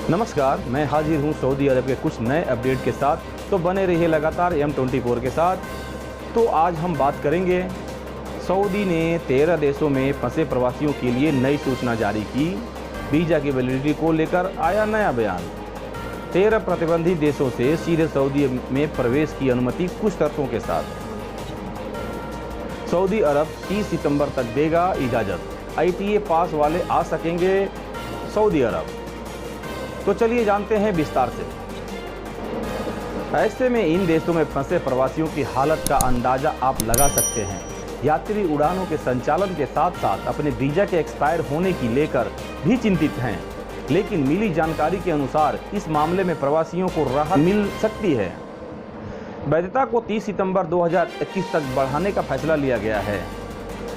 नमस्कार, मैं हाजिर हूँ सऊदी अरब के कुछ नए अपडेट के साथ। तो बने रहिए लगातार M24 के साथ। तो आज हम बात करेंगे, सऊदी ने 13 देशों में फंसे प्रवासियों के लिए नई सूचना जारी की। वीज़ा की वैलिडिटी को लेकर आया नया बयान। 13 प्रतिबंधित देशों से सीधे सऊदी में प्रवेश की अनुमति कुछ शर्तों के साथ। सऊदी अरब 30 सितंबर तक देगा इजाज़त। ITA पास वाले आ सकेंगे सऊदी अरब। तो चलिए जानते हैं विस्तार से। ऐसे में इन देशों में फंसे प्रवासियों की हालत का अंदाजा आप लगा सकते हैं। यात्री उड़ानों के संचालन के साथ साथ अपने वीज़ा के एक्सपायर होने की लेकर भी चिंतित हैं। लेकिन मिली जानकारी के अनुसार इस मामले में प्रवासियों को राहत मिल सकती है। वैधता को 30 सितंबर 2021 तक बढ़ाने का फैसला लिया गया है।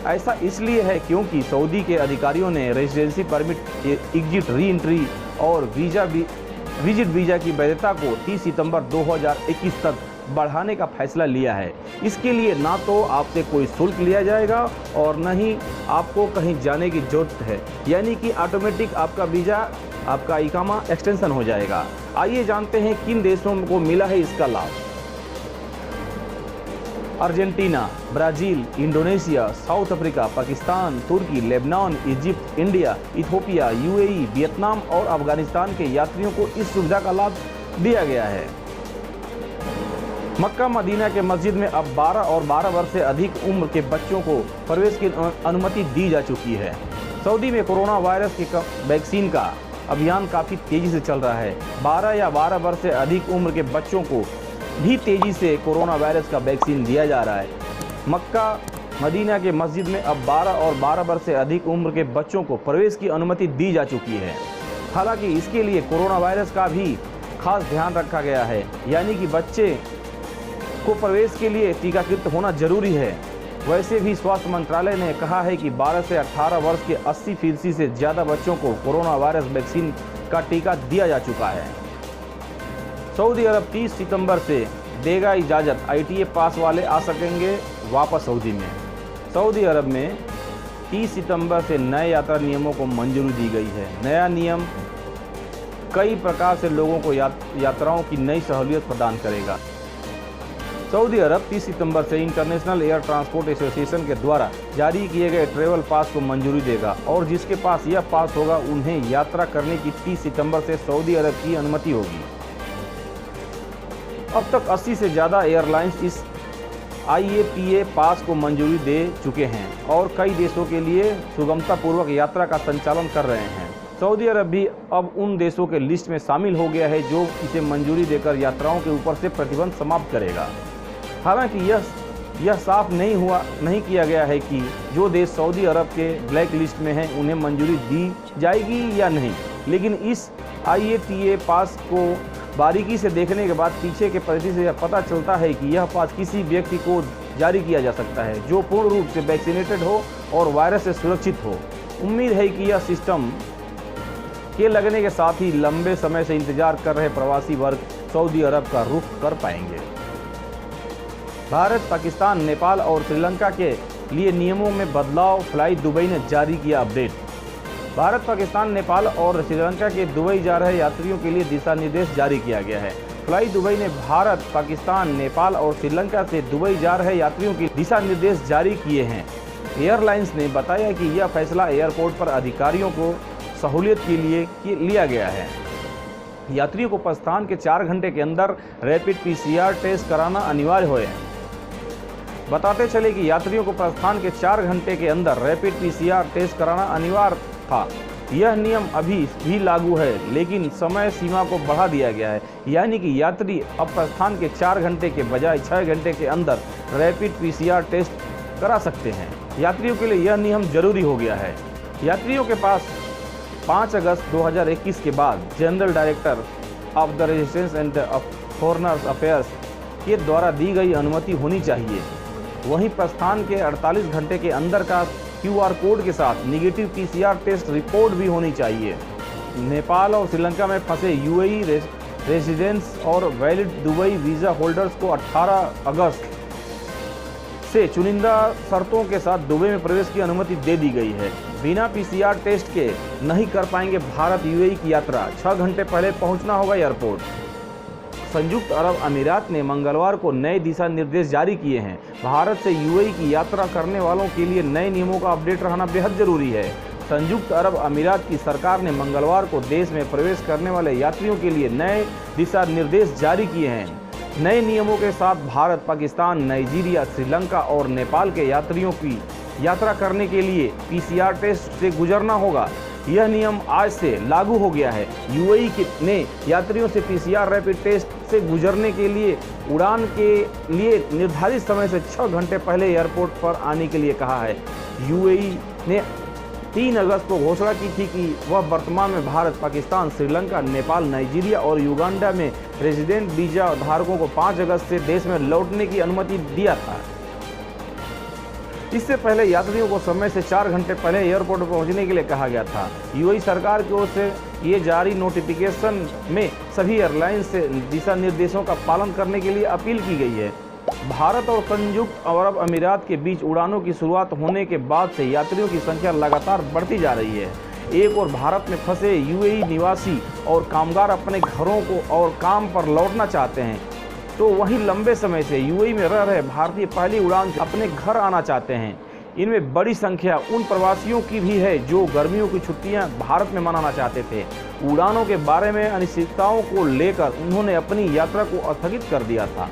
ऐसा इसलिए है क्योंकि सऊदी के अधिकारियों ने residency permit, exit, re entry और विजिट वीज़ा की वैधता को 30 सितंबर 2021 तक बढ़ाने का फैसला लिया है। इसके लिए ना तो आपसे कोई शुल्क लिया जाएगा और न ही आपको कहीं जाने की जरूरत है, यानी कि ऑटोमेटिक आपका वीज़ा, आपका इकामा एक्सटेंशन हो जाएगा। आइए जानते हैं किन देशों को मिला है इसका लाभ। Argentina, Brazil, Indonesia, South Africa, Pakistan, तुर्की, Lebanon, Egypt, India, Ethiopia, UAE, Vietnam और अफगानिस्तान के यात्रियों को इस सुविधा का लाभ दिया गया है। मक्का मदीना के मस्जिद में अब 12 और 12 वर्ष से अधिक उम्र के बच्चों को प्रवेश की अनुमति दी जा चुकी है। सऊदी में कोरोना वायरस की वैक्सीन का अभियान काफ़ी तेज़ी से चल रहा है। 12 या 12 वर्ष से अधिक उम्र के बच्चों को भी तेज़ी से कोरोना वायरस का वैक्सीन दिया जा रहा है। मक्का मदीना के मस्जिद में अब 12 और 12 वर्ष से अधिक उम्र के बच्चों को प्रवेश की अनुमति दी जा चुकी है। हालांकि इसके लिए कोरोना वायरस का भी खास ध्यान रखा गया है, यानी कि बच्चे को प्रवेश के लिए टीकाकृत होना जरूरी है। वैसे भी स्वास्थ्य मंत्रालय ने कहा है कि 12 से 18 वर्ष के 80% से ज़्यादा बच्चों को कोरोना वायरस वैक्सीन का टीका दिया जा चुका है। सऊदी अरब 30 सितंबर से देगा इजाज़त। ITA पास वाले आ सकेंगे वापस सऊदी में। सऊदी अरब में 30 सितंबर से नए यात्रा नियमों को मंजूरी दी गई है। नया नियम कई प्रकार से लोगों को यात्राओं की नई सहूलियत प्रदान करेगा। सऊदी अरब 30 सितंबर से इंटरनेशनल एयर ट्रांसपोर्ट एसोसिएशन के द्वारा जारी किए गए ट्रैवल पास को मंजूरी देगा और जिसके पास यह पास होगा उन्हें यात्रा करने की 30 सितंबर से सऊदी अरब की अनुमति होगी। अब तक 80 से ज़्यादा एयरलाइंस इस IATA पास को मंजूरी दे चुके हैं और कई देशों के लिए सुगमतापूर्वक यात्रा का संचालन कर रहे हैं। सऊदी अरब भी अब उन देशों के लिस्ट में शामिल हो गया है जो इसे मंजूरी देकर यात्राओं के ऊपर से प्रतिबंध समाप्त करेगा। हालांकि यह साफ नहीं किया गया है कि जो देश सऊदी अरब के ब्लैक लिस्ट में हैं उन्हें मंजूरी दी जाएगी या नहीं, लेकिन इस IATA पास को बारीकी से देखने के बाद पीछे के परिधि से यह पता चलता है कि यह पास किसी व्यक्ति को जारी किया जा सकता है जो पूर्ण रूप से वैक्सीनेटेड हो और वायरस से सुरक्षित हो। उम्मीद है कि यह सिस्टम के लगने के साथ ही लंबे समय से इंतजार कर रहे प्रवासी वर्ग सऊदी अरब का रुख कर पाएंगे। भारत, पाकिस्तान, नेपाल और श्रीलंका के लिए नियमों में बदलाव। फ्लाई दुबई ने जारी किया अपडेट। भारत, पाकिस्तान, नेपाल और श्रीलंका के दुबई जा रहे यात्रियों के लिए दिशा निर्देश जारी किया गया है। फ्लाई दुबई ने भारत, पाकिस्तान, नेपाल और श्रीलंका से दुबई जा रहे यात्रियों के दिशा निर्देश जारी किए हैं। एयरलाइंस ने बताया कि यह फैसला एयरपोर्ट पर अधिकारियों को सहूलियत के लिए लिया गया है। यात्रियों को प्रस्थान के 4 घंटे के अंदर रैपिड PCR टेस्ट कराना अनिवार्य है। बताते चले कि यात्रियों को प्रस्थान के 4 घंटे के अंदर रैपिड PCR टेस्ट कराना अनिवार्य था। यह नियम अभी भी लागू है, लेकिन समय सीमा को बढ़ा दिया गया है, यानी कि यात्री अब प्रस्थान के 4 घंटे के बजाय 6 घंटे के अंदर रैपिड PCR टेस्ट करा सकते हैं। यात्रियों के लिए यह नियम जरूरी हो गया है। यात्रियों के पास 5 अगस्त 2021 के बाद general director of the residence and foreigners affairs के द्वारा दी गई अनुमति होनी चाहिए। वहीं प्रस्थान के 48 घंटे के अंदर का QR कोड के साथ निगेटिव PCR टेस्ट रिपोर्ट भी होनी चाहिए। नेपाल और श्रीलंका में फंसे UAE रेजिडेंट्स और वैलिड दुबई वीज़ा होल्डर्स को 18 अगस्त से चुनिंदा शर्तों के साथ दुबई में प्रवेश की अनुमति दे दी गई है। बिना पीसीआर टेस्ट के नहीं कर पाएंगे भारत यूएई की यात्रा, 6 घंटे पहले पहुंचना होगा एयरपोर्ट। संयुक्त अरब अमीरात ने मंगलवार को नए दिशा निर्देश जारी किए हैं। भारत से यूएई की यात्रा करने वालों के लिए नए नियमों का अपडेट रहना बेहद जरूरी है। संयुक्त अरब अमीरात की सरकार ने मंगलवार को देश में प्रवेश करने वाले यात्रियों के लिए नए दिशा निर्देश जारी किए हैं। नए नियमों के साथ भारत, पाकिस्तान, नाइजीरिया, श्रीलंका और नेपाल के यात्रियों की यात्रा करने के लिए पीसीआर टेस्ट से गुजरना होगा। यह नियम आज से लागू हो गया है। यूएई ने यात्रियों से पीसीआर रैपिड टेस्ट से गुजरने के लिए उड़ान के लिए निर्धारित समय से 6 घंटे पहले एयरपोर्ट पर आने के लिए कहा है। यूएई ने 3 अगस्त को घोषणा की थी कि वह वर्तमान में भारत, पाकिस्तान, श्रीलंका, नेपाल, नाइजीरिया और युगांडा में रेजिडेंट वीजा धारकों को 5 अगस्त से देश में लौटने की अनुमति दिया था। इससे पहले यात्रियों को समय से 4 घंटे पहले एयरपोर्ट पर पहुंचने के लिए कहा गया था। यूएई सरकार की ओर से ये जारी नोटिफिकेशन में सभी एयरलाइंस से दिशा निर्देशों का पालन करने के लिए अपील की गई है। भारत और संयुक्त अरब अमीरात के बीच उड़ानों की शुरुआत होने के बाद से यात्रियों की संख्या लगातार बढ़ती जा रही है। एक और भारत में फंसे यूएई निवासी और कामगार अपने घरों को और काम पर लौटना चाहते हैं, तो वहीं लंबे समय से यूएई में रह रहे भारतीय पहली उड़ान से अपने घर आना चाहते हैं। इनमें बड़ी संख्या उन प्रवासियों की भी है जो गर्मियों की छुट्टियां भारत में मनाना चाहते थे। उड़ानों के बारे में अनिश्चितताओं को लेकर उन्होंने अपनी यात्रा को स्थगित कर दिया था।